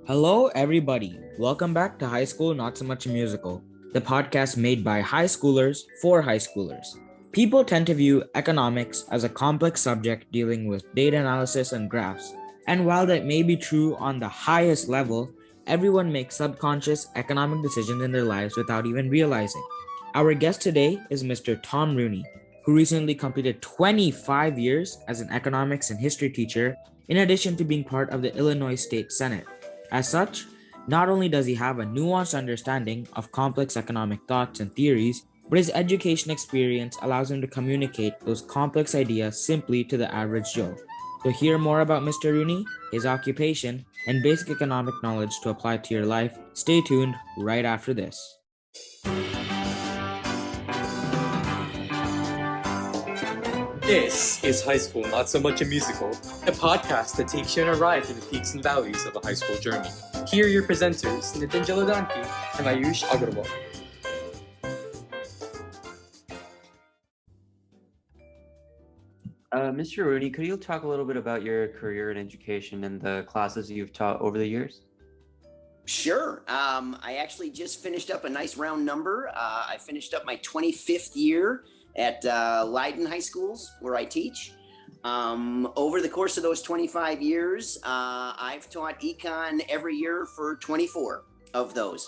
Hello, everybody. Welcome back to High School Not So Much a Musical, the podcast made by high schoolers for high schoolers. People tend to view economics as a complex subject dealing with data analysis and graphs. And while that may be true on the highest level, everyone makes subconscious economic decisions in their lives without even realizing. Our guest today is Mr. Tom Rooney, who recently completed 25 years as an economics and history teacher, in addition to being part of the Illinois State Senate. As such, not only does he have a nuanced understanding of complex economic thoughts and theories, but his education experience allows him to communicate those complex ideas simply to the average Joe. To hear more about Mr. Rooney, his occupation, and basic economic knowledge to apply to your life, stay tuned right after this. This is High School Not So Much a Musical, a podcast that takes you on a ride through the peaks and valleys of a high school journey. Here are your presenters, Nitin Jaladanki and Ayush Agarwal. Mr. Rooney, could you talk a little bit about your career in education and the classes you've taught over the years? Sure. I actually just finished up a nice round number. I finished up my 25th year at Leyden High Schools, where I teach. Over the course of those 25 years, I've taught econ every year for 24 of those.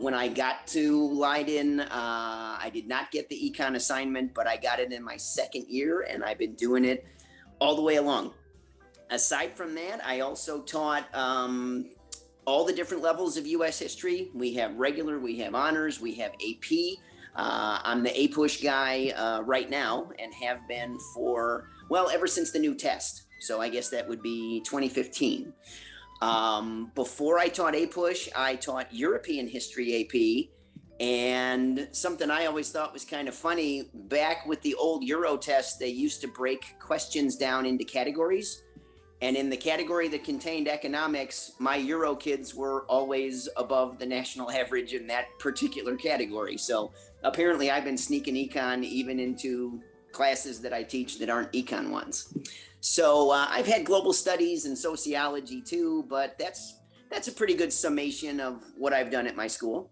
When I got to Leyden, I did not get the econ assignment, but I got it in my second year, and I've been doing it all the way along. Aside from that, I also taught all the different levels of U.S. history. We have regular, we have honors, we have AP. I'm the A-push guy right now and have been for, ever since the new test. So I guess that would be 2015. Before I taught A-push, I taught European history AP. And something I always thought was kind of funny, back with the old Euro test, they used to break questions down into categories. And in the category that contained economics, my Euro kids were always above the national average in that particular category. So apparently I've been sneaking econ even into classes that I teach that aren't econ ones. So I've had global studies and sociology too, but that's a pretty good summation of what I've done at my school.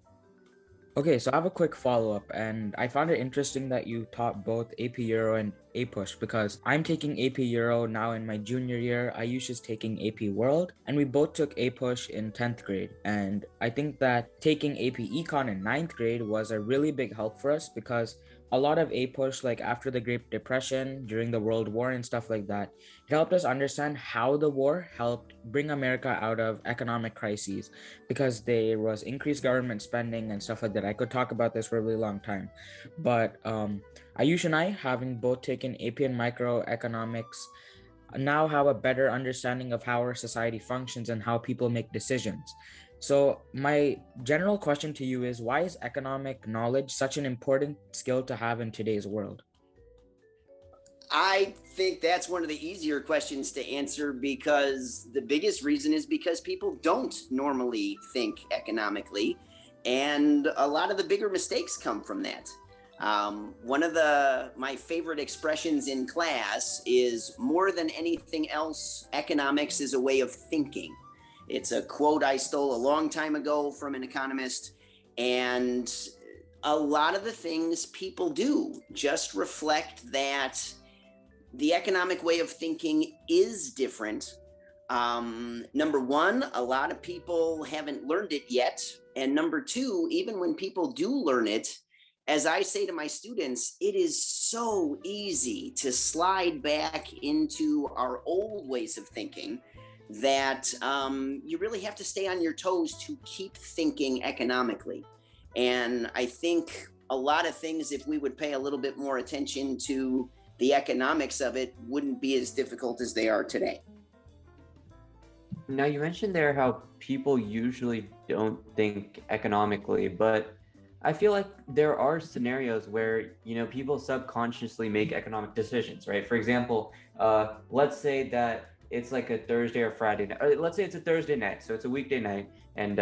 Okay, so I have a quick follow-up, and I found it interesting that you taught both AP Euro and A-Push, because I'm taking AP Euro now in my junior year. Ayush is taking AP World, and we both took A-Push in 10th grade. And I think that taking AP Econ in 9th grade was a really big help for us, because a lot of A-Push, like after the Great Depression, during the World War and stuff like that, it helped us understand how the war helped bring America out of economic crises, because there was increased government spending and stuff like that. I could talk about this for a really long time, but Ayush and I, having both taken AP and microeconomics, now have a better understanding of how our society functions and how people make decisions. So my general question to you is, why is economic knowledge such an important skill to have in today's world? I think that's one of the easier questions to answer, because the biggest reason is because people don't normally think economically. And a lot of the bigger mistakes come from that. One of my favorite expressions in class is, more than anything else, economics is a way of thinking. It's a quote I stole a long time ago from an economist. And a lot of the things people do just reflect that the economic way of thinking is different. Number one, a lot of people haven't learned it yet. And number two, even when people do learn it, as I say to my students, it is so easy to slide back into our old ways of thinking that you really have to stay on your toes to keep thinking economically. And I think a lot of things, if we would pay a little bit more attention to the economics of it, wouldn't be as difficult as they are today. Now, you mentioned there how people usually don't think economically, but I feel like there are scenarios where, people subconsciously make economic decisions, right? For example, let's say that it's like a Thursday or Friday night, or let's say it's a Thursday night, so it's a weekday night, and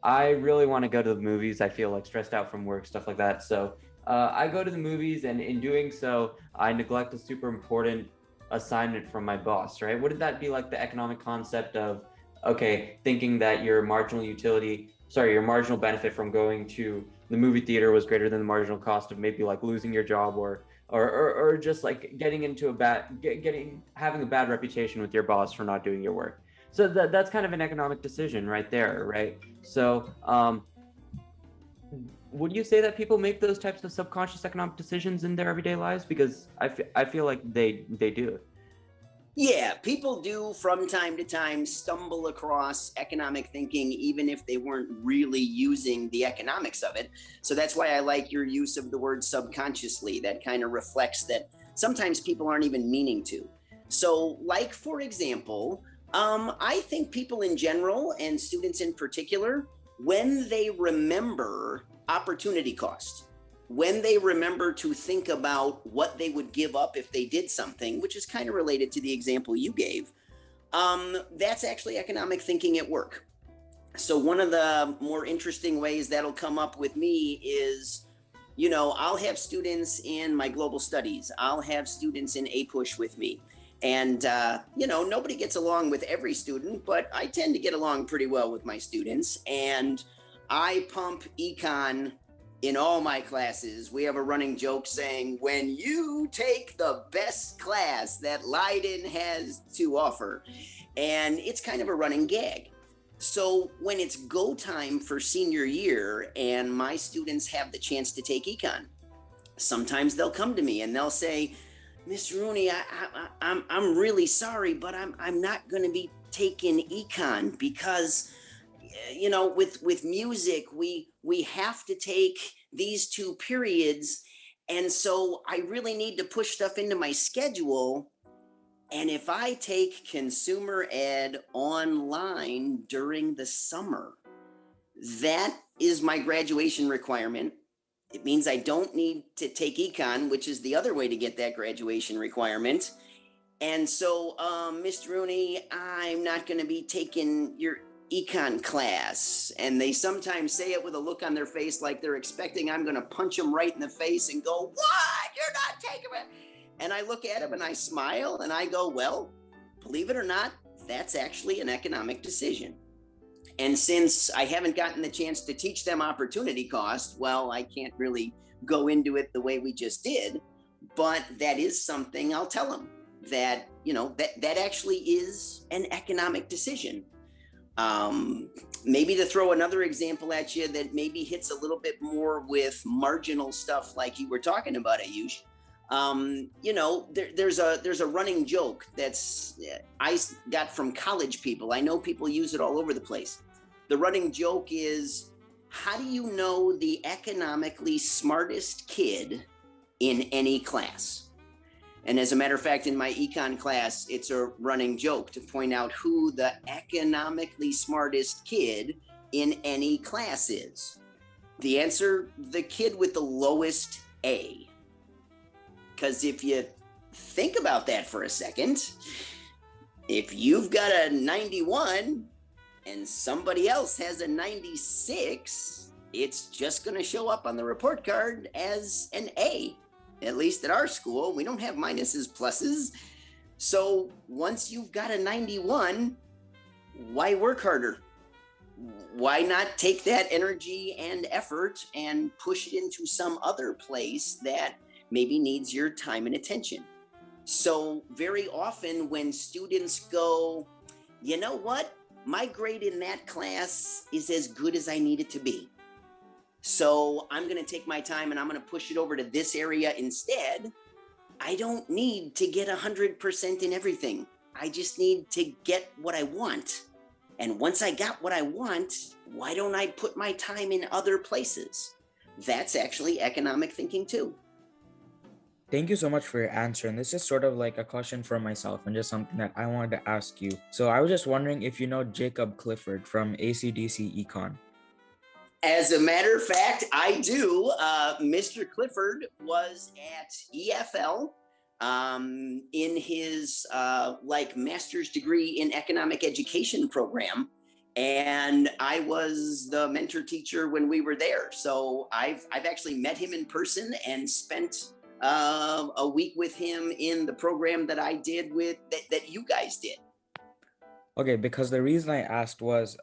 I really want to go to the movies. I feel like stressed out from work, stuff like that. So I go to the movies, and in doing so, I neglect a super important assignment from my boss, right? Wouldn't that be like the economic concept of okay, thinking that your your marginal benefit from going to the movie theater was greater than the marginal cost of maybe like losing your job or just like getting into having a bad reputation with your boss for not doing your work. So that's kind of an economic decision right there, right? So would you say that people make those types of subconscious economic decisions in their everyday lives? Because I feel like they do. Yeah, people do from time to time stumble across economic thinking, even if they weren't really using the economics of it. So that's why I like your use of the word subconsciously. That kind of reflects that sometimes people aren't even meaning to. So, like, for example, I think people in general and students in particular, when they remember opportunity cost, when they remember to think about what they would give up if they did something, which is kind of related to the example you gave, that's actually economic thinking at work. So one of the more interesting ways that'll come up with me is, I'll have students in my global studies, I'll have students in APUSH with me. And, nobody gets along with every student, but I tend to get along pretty well with my students. And I pump econ in all my classes. We have a running joke saying, when you take the best class that Leyden has to offer, and it's kind of a running gag. So when it's go time for senior year and my students have the chance to take econ, sometimes they'll come to me and they'll say, Miss Rooney, I'm really sorry, but I'm not going to be taking econ because with music, we have to take these two periods. And so I really need to push stuff into my schedule. And if I take consumer ed online during the summer, that is my graduation requirement. It means I don't need to take econ, which is the other way to get that graduation requirement. And so, Mr. Rooney, I'm not going to be taking your econ class. And they sometimes say it with a look on their face like they're expecting I'm going to punch them right in the face and go, what? You're not taking it. And I look at them and I smile and I go, well, believe it or not, that's actually an economic decision. And since I haven't gotten the chance to teach them opportunity cost, well, I can't really go into it the way we just did, but that is something I'll tell them that, that actually is an economic decision. Maybe to throw another example at you that maybe hits a little bit more with marginal stuff like you were talking about, Ayush. There's a running joke that's I got from college people. I know people use it all over the place. The running joke is, how do you know the economically smartest kid in any class? And as a matter of fact, in my econ class, it's a running joke to point out who the economically smartest kid in any class is. The answer, the kid with the lowest A. Because if you think about that for a second, if you've got a 91 and somebody else has a 96, it's just going to show up on the report card as an A. At least at our school, we don't have minuses, pluses. So once you've got a 91, why work harder? Why not take that energy and effort and push it into some other place that maybe needs your time and attention? So very often when students go, you know what? My grade in that class is as good as I need it to be. So I'm going to take my time and I'm going to push it over to this area instead. I don't need to get 100% in everything. I just need to get what I want. And once I got what I want, why don't I put my time in other places? That's actually economic thinking too. Thank you so much for your answer. And this is sort of like a question for myself and just something that I wanted to ask you. So I was just wondering if you know Jacob Clifford from ACDC Econ. As a matter of fact, I do. Mr. Clifford was at EFL in his master's degree in economic education program. And I was the mentor teacher when we were there. So I've actually met him in person and spent a week with him in the program that I did that you guys did. Okay, because the reason I asked was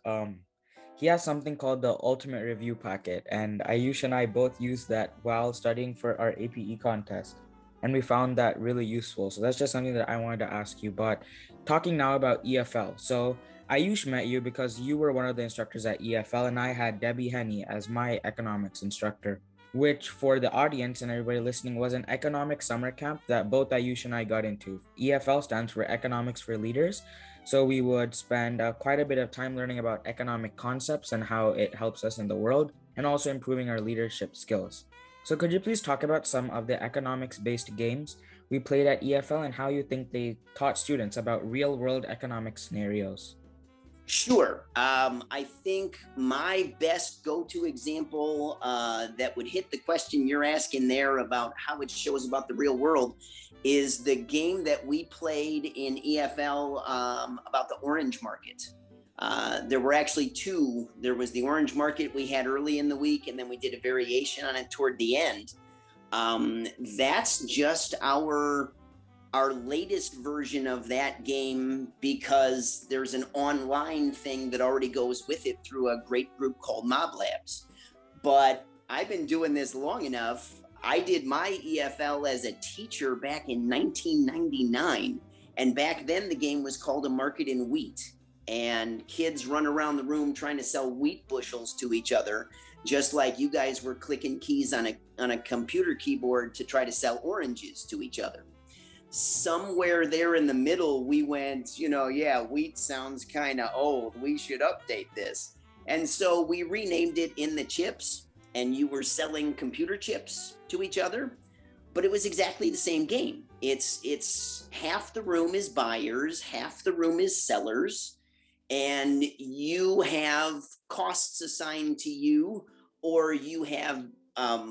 he has something called the Ultimate Review Packet, and Ayush and I both used that while studying for our APE contest, and we found that really useful. So that's just something that I wanted to ask you. But talking now about EFL, so Ayush met you because you were one of the instructors at EFL, and I had Debbie Henney as my economics instructor, which for the audience and everybody listening was an economic summer camp that both Ayush and I got into. EFL stands for Economics for Leaders. So we would spend quite a bit of time learning about economic concepts and how it helps us in the world, and also improving our leadership skills. So could you please talk about some of the economics-based games we played at EFL and how you think they taught students about real-world economic scenarios? Sure. I think my best go-to example that would hit the question you're asking there about how it shows about the real world is the game that we played in EFL about the orange market. There were actually two. There was the orange market we had early in the week, and then we did a variation on it toward the end. That's just our latest version of that game, because there's an online thing that already goes with it through a great group called Mob Labs. But I've been doing this long enough. I did my EFL as a teacher back in 1999. And back then the game was called A Market in Wheat. And kids run around the room trying to sell wheat bushels to each other, just like you guys were clicking keys on a computer keyboard to try to sell oranges to each other. Somewhere there in the middle, we went, yeah, wheat sounds kind of old. We should update this. And so we renamed it In the Chips, and you were selling computer chips to each other, but it was exactly the same game. It's half the room is buyers, half the room is sellers, and you have costs assigned to you, or you have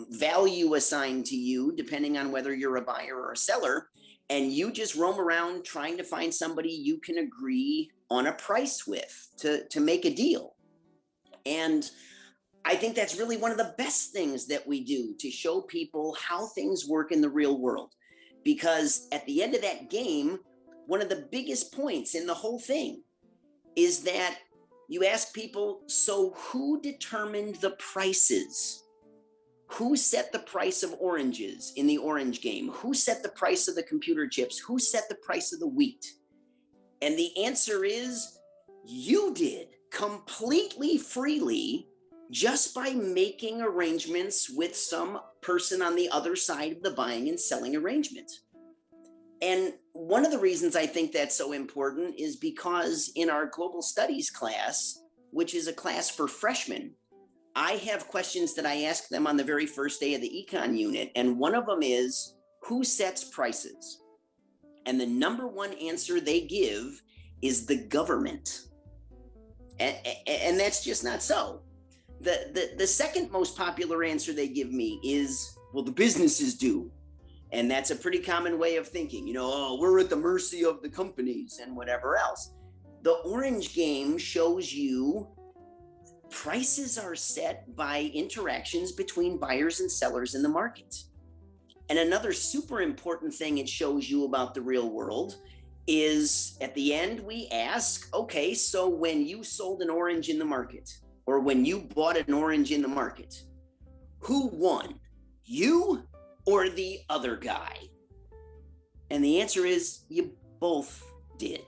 value assigned to you, depending on whether you're a buyer or a seller. And you just roam around trying to find somebody you can agree on a price with to make a deal. And I think that's really one of the best things that we do to show people how things work in the real world. Because at the end of that game, one of the biggest points in the whole thing is that you ask people, so who determined the prices? Who set the price of oranges in the orange game? Who set the price of the computer chips? Who set the price of the wheat? And the answer is you did, completely freely, just by making arrangements with some person on the other side of the buying and selling arrangement. And one of the reasons I think that's so important is because in our global studies class, which is a class for freshmen, I have questions that I ask them on the very first day of the econ unit. And one of them is, who sets prices? And the number one answer they give is the government. And that's just not so. The second most popular answer they give me is, well, the businesses do. And that's a pretty common way of thinking, we're at the mercy of the companies and whatever else. The orange game shows you prices are set by interactions between buyers and sellers in the market. And another super important thing it shows you about the real world is at the end, we ask, okay, so when you sold an orange in the market, or when you bought an orange in the market, who won, you or the other guy? And the answer is you both did.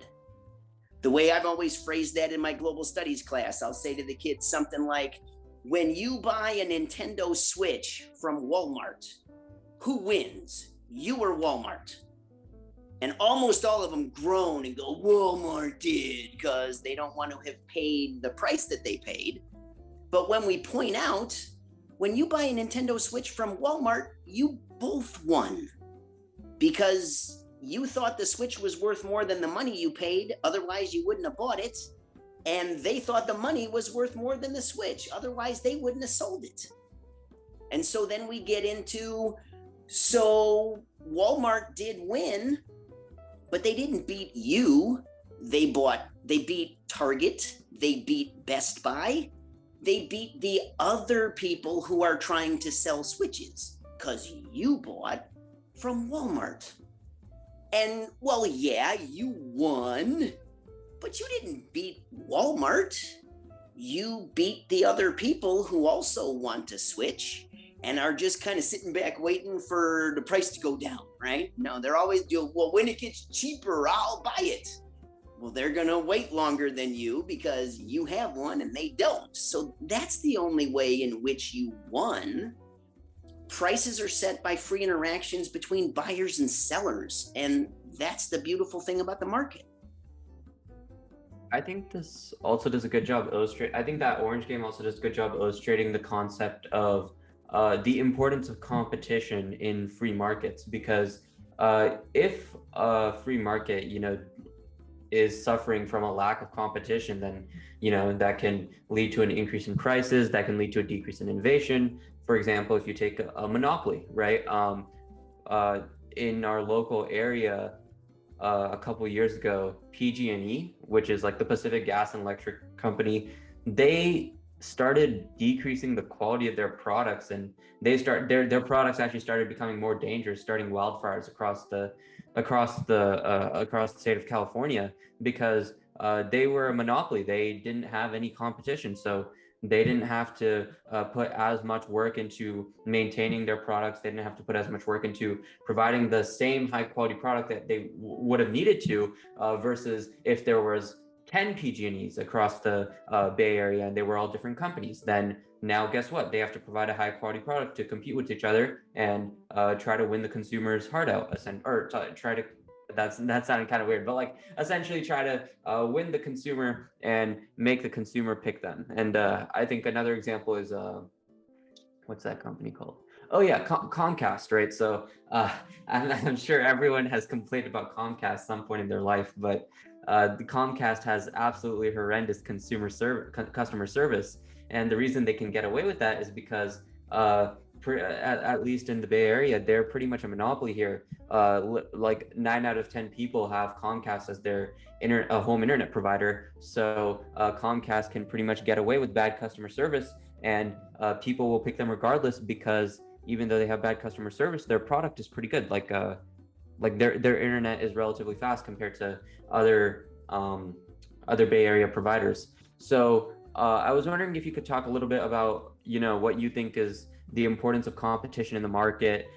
The way I've always phrased that in my global studies class, I'll say to the kids something like, when you buy a Nintendo Switch from Walmart, who wins, you or Walmart? And almost all of them groan and go, Walmart did, because they don't want to have paid the price that they paid. But when we point out, when you buy a Nintendo Switch from Walmart, you both won, because you thought the Switch was worth more than the money you paid, otherwise you wouldn't have bought it. And they thought the money was worth more than the Switch, otherwise they wouldn't have sold it. And so then we get into, so Walmart did win, but they didn't beat you. They beat Target, they beat Best Buy, they beat the other people who are trying to sell Switches, because you bought from Walmart. And well, yeah, you won, But you didn't beat Walmart. You beat the other people who also want to switch and are just kind of sitting back waiting for the price to go down, right? No, they're always doing, well, when it gets cheaper, I'll buy it. Well, they're going to wait longer than you because you have one and they don't. So that's the only way in which you won. Prices are set by free interactions between buyers and sellers. And that's the beautiful thing about the market. I think this also does a good job I think that Orange game also does a good job illustrating the concept of the importance of competition in free markets, because if a free market, is suffering from a lack of competition, then, that can lead to an increase in prices, that can lead to a decrease in innovation. For example, if you take a monopoly, right? In our local area, a couple of years ago, PG&E, which is like the Pacific Gas and Electric Company, they started decreasing the quality of their products, and their products actually started becoming more dangerous, starting wildfires across the state of California, because they were a monopoly. They didn't have any competition, so they didn't have to put as much work into maintaining their products. They didn't have to put as much work into providing the same high quality product that they would have needed to, versus if there was 10 PG&Es across the Bay Area and they were all different companies, then now guess what? They have to provide a high quality product to compete with each other and try to win the consumer's heart out, that sounded kind of weird, but like essentially try to win the consumer and make the consumer pick them. And I think another example is what's that company called? Oh yeah, Comcast, right? So I'm sure everyone has complained about Comcast at some point in their life, but the Comcast has absolutely horrendous customer service, and the reason they can get away with that is because at least in the Bay Area, they're pretty much a monopoly here. Like 9 out of 10 people have Comcast as their home internet provider. So Comcast can pretty much get away with bad customer service, and people will pick them regardless, because even though they have bad customer service, their product is pretty good. Like their internet is relatively fast compared to other Bay Area providers. So I was wondering if you could talk a little bit about what you think is the importance of competition in the market,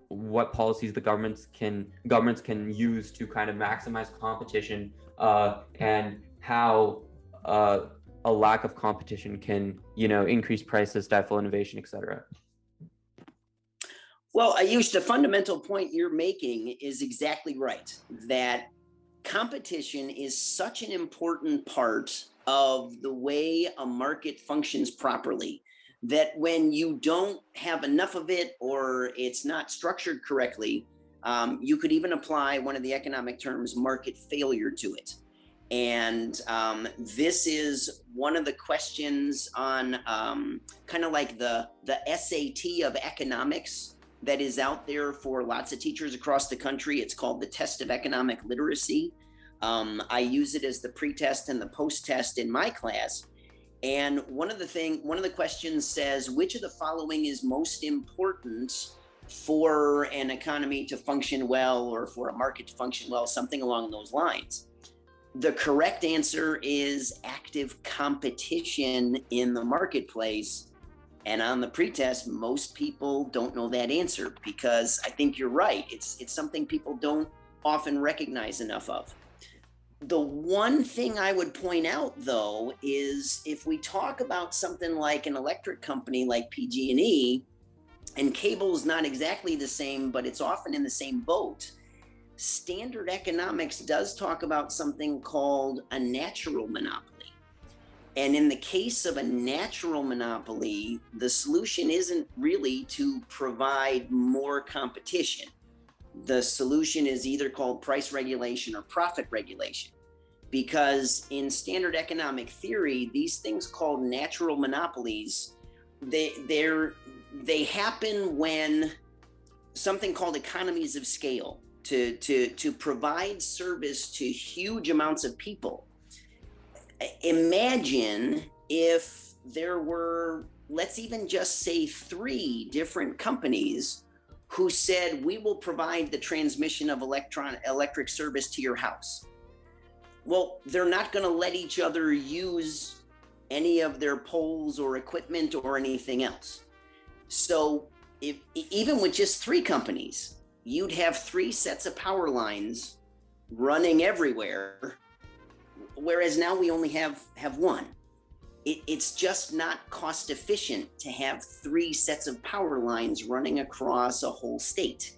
what policies the governments can use to kind of maximize competition, and how a lack of competition can increase prices, stifle innovation, etc. Well, Ayush, the fundamental point you're making is exactly right, that competition is such an important part of the way a market functions properly, that when you don't have enough of it or it's not structured correctly, you could even apply one of the economic terms, market failure, to it. And this is one of the questions on kind of like the SAT of economics that is out there for lots of teachers across the country. It's called the test of economic literacy. I use it as the pre-test and the post-test in my class. And one of the questions says, which of the following is most important for an economy to function well, or for a market to function well, something along those lines. The correct answer is active competition in the marketplace. And on the pretest, most people don't know that answer, because I think you're right. It's something people don't often recognize enough of. The one thing I would point out, though, is if we talk about something like an electric company like PG&E, and cable is not exactly the same, but it's often in the same boat. Standard economics does talk about something called a natural monopoly. And in the case of a natural monopoly, the solution isn't really to provide more competition. The solution is either called price regulation or profit regulation. Because in standard economic theory, these things called natural monopolies, they happen when something called economies of scale to provide service to huge amounts of people. Imagine if there were, let's even just say 3 different companies who said, we will provide the transmission of electric service to your house. Well, they're not going to let each other use any of their poles or equipment or anything else. So if even with just three companies, you'd have three sets of power lines running everywhere, whereas now we only have one. It's just not cost efficient to have three sets of power lines running across a whole state.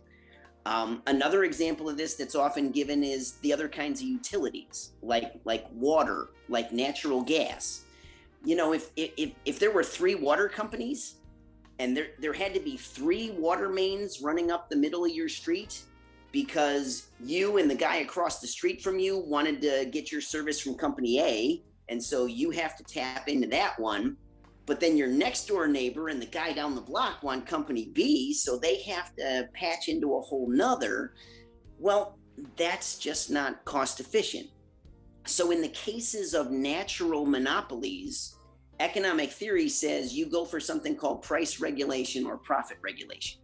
Another example of this that's often given is the other kinds of utilities, like water, like natural gas. You know, if there were three water companies and there had to be three water mains running up the middle of your street because you and the guy across the street from you wanted to get your service from company A, and so you have to tap into that one. But then your next door neighbor and the guy down the block want company B, so they have to patch into a whole nother. Well, that's just not cost efficient. So in the cases of natural monopolies, economic theory says you go for something called price regulation or profit regulation.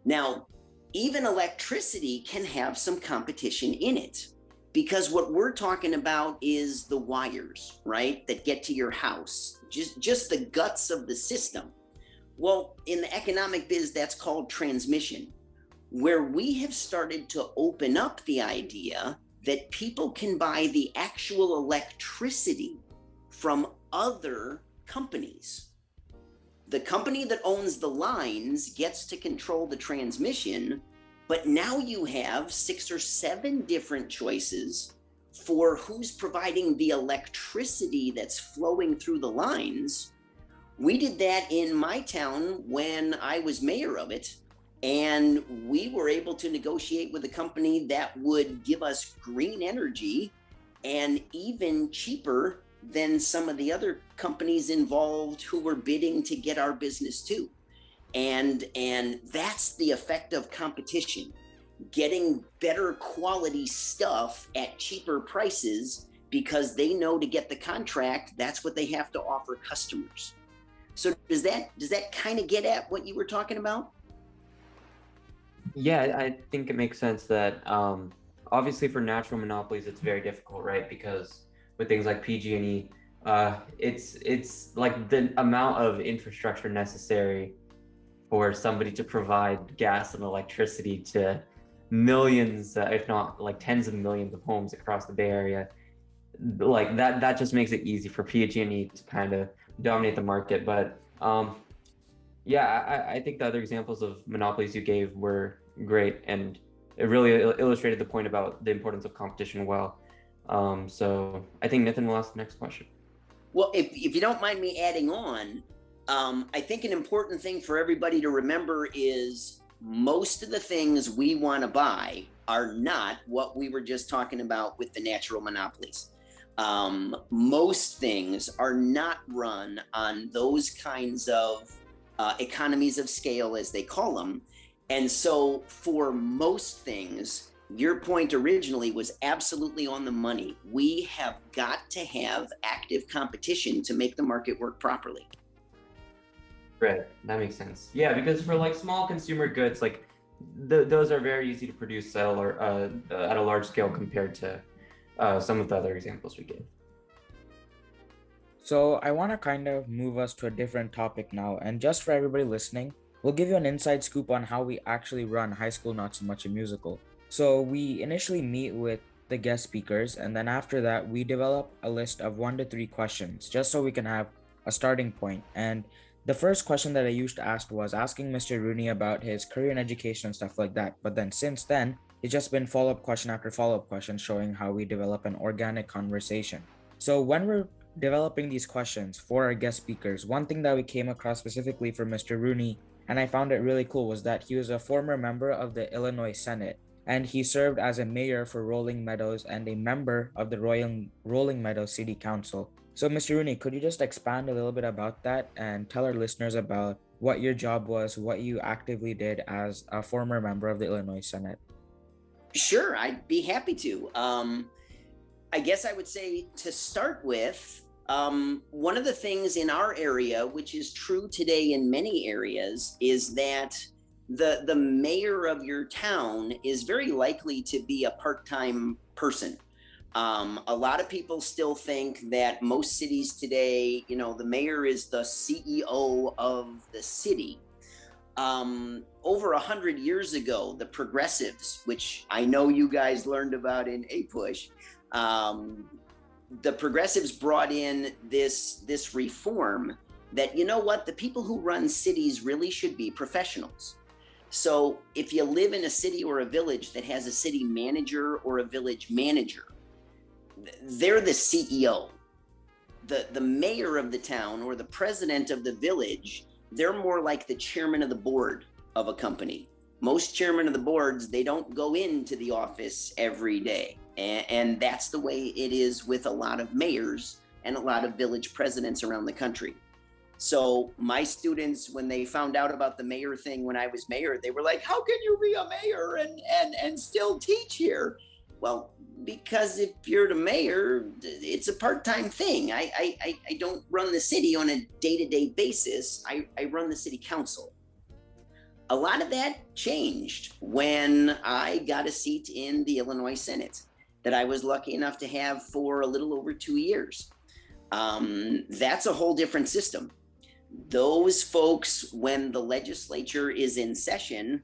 Now, even electricity can have some competition in it, because what we're talking about is the wires, right, that get to your house, just the guts of the system. Well, in the economic biz, that's called transmission, where we have started to open up the idea that people can buy the actual electricity from other companies. The company that owns the lines gets to control the transmission, but now you have 6 or 7 different choices for who's providing the electricity that's flowing through the lines. We did that in my town when I was mayor of it, and we were able to negotiate with a company that would give us green energy and even cheaper than some of the other companies involved who were bidding to get our business too. And that's the effect of competition, getting better quality stuff at cheaper prices because they know to get the contract, that's what they have to offer customers. So does that kind of get at what you were talking about? Yeah, I think it makes sense that obviously for natural monopolies, it's very difficult, right? Because with things like PG&E, it's like the amount of infrastructure necessary for somebody to provide gas and electricity to millions, if not like tens of millions of homes across the Bay Area. Like that just makes it easy for PG&E to kind of dominate the market. But yeah, I think the other examples of monopolies you gave were great, and it really illustrated the point about the importance of competition well. So I think Nathan will ask the next question. Well, if you don't mind me adding on, I think an important thing for everybody to remember is most of the things we want to buy are not what we were just talking about with the natural monopolies. Most things are not run on those kinds of economies of scale, as they call them. And so for most things, your point originally was absolutely on the money. We have got to have active competition to make the market work properly. Right, that makes sense. Yeah, because for like small consumer goods, like those are very easy to produce at a large scale compared to some of the other examples we gave. So I want to kind of move us to a different topic now, and just for everybody listening, we'll give you an inside scoop on how we actually run High School Not So Much a Musical. So we initially meet with the guest speakers, and then after that, we develop a list of 1 to 3 questions, just so we can have a starting point. And the first question that I used to ask was asking Mr. Rooney about his career and education and stuff like that. But then since then, it's just been follow-up question after follow-up question showing how we develop an organic conversation. So when we're developing these questions for our guest speakers, one thing that we came across specifically for Mr. Rooney, and I found it really cool, was that he was a former member of the Illinois Senate, and he served as a mayor for Rolling Meadows and a member of the Rolling Meadows City Council. So Mr. Rooney, could you just expand a little bit about that and tell our listeners about what your job was, what you actively did as a former member of the Illinois Senate? Sure, I'd be happy to. I guess I would say to start with, one of the things in our area, which is true today in many areas, is that the mayor of your town is very likely to be a part-time person. A lot of people still think that most cities today, the mayor is the CEO of the city. Over 100 years ago, the progressives, which I know you guys learned about in APUSH, the progressives brought in this reform that, the people who run cities really should be professionals. So if you live in a city or a village that has a city manager or a village manager, they're the CEO. The mayor of the town or the president of the village, they're more like the chairman of the board of a company. Most chairmen of the boards, they don't go into the office every day. And that's the way it is with a lot of mayors and a lot of village presidents around the country. So my students, when they found out about the mayor thing when I was mayor, they were like, how can you be a mayor and still teach here? Well, because if you're the mayor, it's a part-time thing. I don't run the city on a day-to-day basis. I run the city council. A lot of that changed when I got a seat in the Illinois Senate that I was lucky enough to have for a little over 2 years. That's a whole different system. Those folks, when the legislature is in session,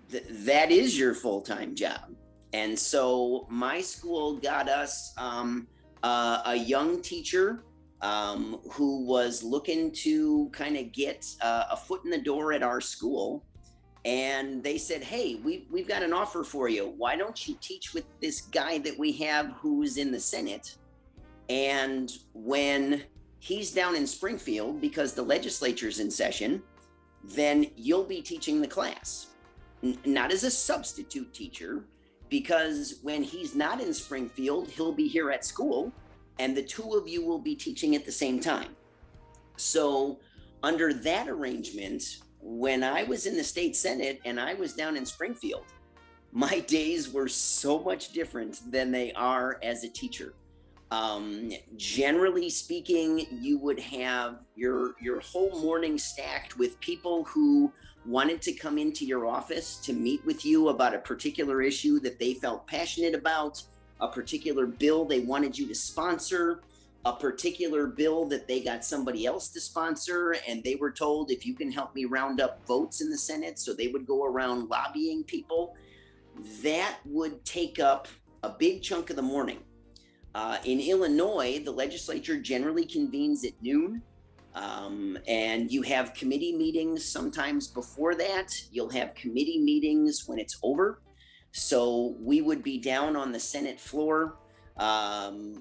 that is your full-time job. And so my school got us a young teacher who was looking to kind of get a foot in the door at our school. And they said, hey, we've got an offer for you. Why don't you teach with this guy that we have who's in the Senate? And when he's down in Springfield, because the legislature's in session, then you'll be teaching the class. Not as a substitute teacher, because when he's not in Springfield, he'll be here at school, and the two of you will be teaching at the same time. So under that arrangement, when I was in the state Senate and I was down in Springfield, my days were so much different than they are as a teacher. Generally speaking, you would have your whole morning stacked with people who wanted to come into your office to meet with you about a particular issue that they felt passionate about, a particular bill they wanted you to sponsor, a particular bill that they got somebody else to sponsor, and they were told, if you can help me round up votes in the Senate, so they would go around lobbying people. That would take up a big chunk of the morning. In Illinois, the legislature generally convenes at noon, and you have committee meetings sometimes before that. You'll have committee meetings when it's over. So we would be down on the Senate floor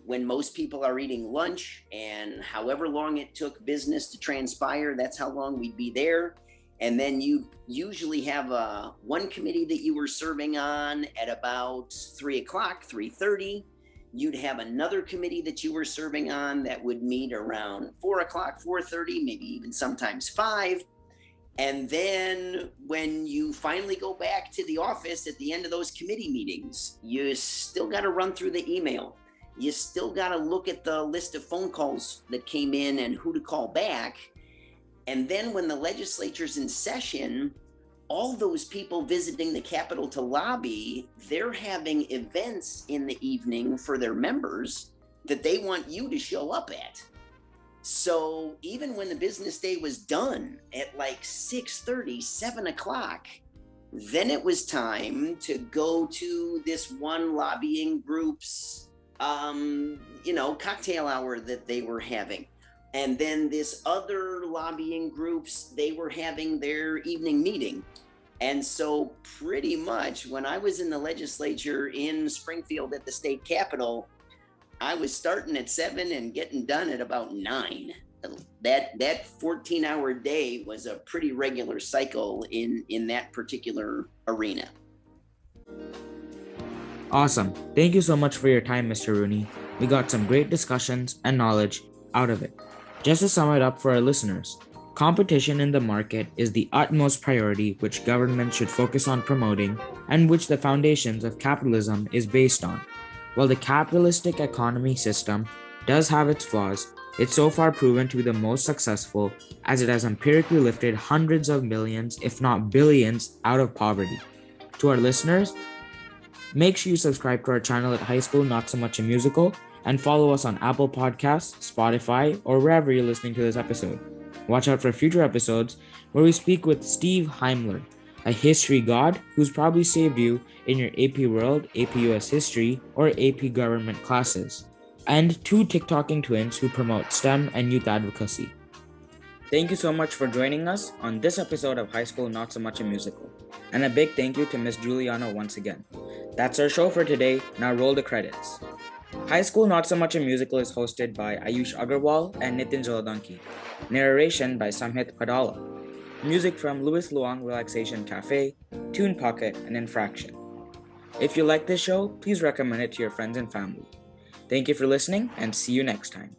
when most people are eating lunch, and however long it took business to transpire, that's how long we'd be there. And then you usually have one committee that you were serving on at about 3 o'clock, 3:30. You'd have another committee that you were serving on that would meet around 4 o'clock, 4:30, maybe even sometimes 5. And then when you finally go back to the office at the end of those committee meetings, you still got to run through the email. You still got to look at the list of phone calls that came in and who to call back. And then when the legislature's in session, all those people visiting the Capitol to lobby, they're having events in the evening for their members that they want you to show up at. So even when the business day was done at like 6:30, 7 o'clock, then it was time to go to this one lobbying group's, cocktail hour that they were having. And then this other lobbying groups, they were having their evening meeting. And so pretty much when I was in the legislature in Springfield at the state capitol, I was starting at 7 and getting done at about 9. That 14-hour day was a pretty regular cycle in that particular arena. Awesome. Thank you so much for your time, Mr. Rooney. We got some great discussions and knowledge out of it. Just to sum it up for our listeners, competition in the market is the utmost priority which government should focus on promoting and which the foundations of capitalism is based on. While the capitalistic economy system does have its flaws, it's so far proven to be the most successful as it has empirically lifted hundreds of millions, if not billions, out of poverty. To our listeners, Make sure you subscribe to our channel at High School Not So Much a Musical and follow us on Apple Podcasts, Spotify, or wherever you're listening to this episode. Watch out for future episodes where we speak with Steve Heimler, a history god who's probably saved you in your AP World, AP US History, or AP Government classes, and two TikToking twins who promote STEM and youth advocacy. Thank you so much for joining us on this episode of High School Not So Much a Musical, and a big thank you to Miss Juliana once again. That's our show for today. Now roll the credits. High School Not So Much a Musical is hosted by Ayush Agarwal and Nitin Jaladanki. Narration by Samhit Padala. Music from Louis Luang Relaxation Cafe, Tune Pocket, and Infraction. If you like this show, please recommend it to your friends and family. Thank you for listening, and see you next time.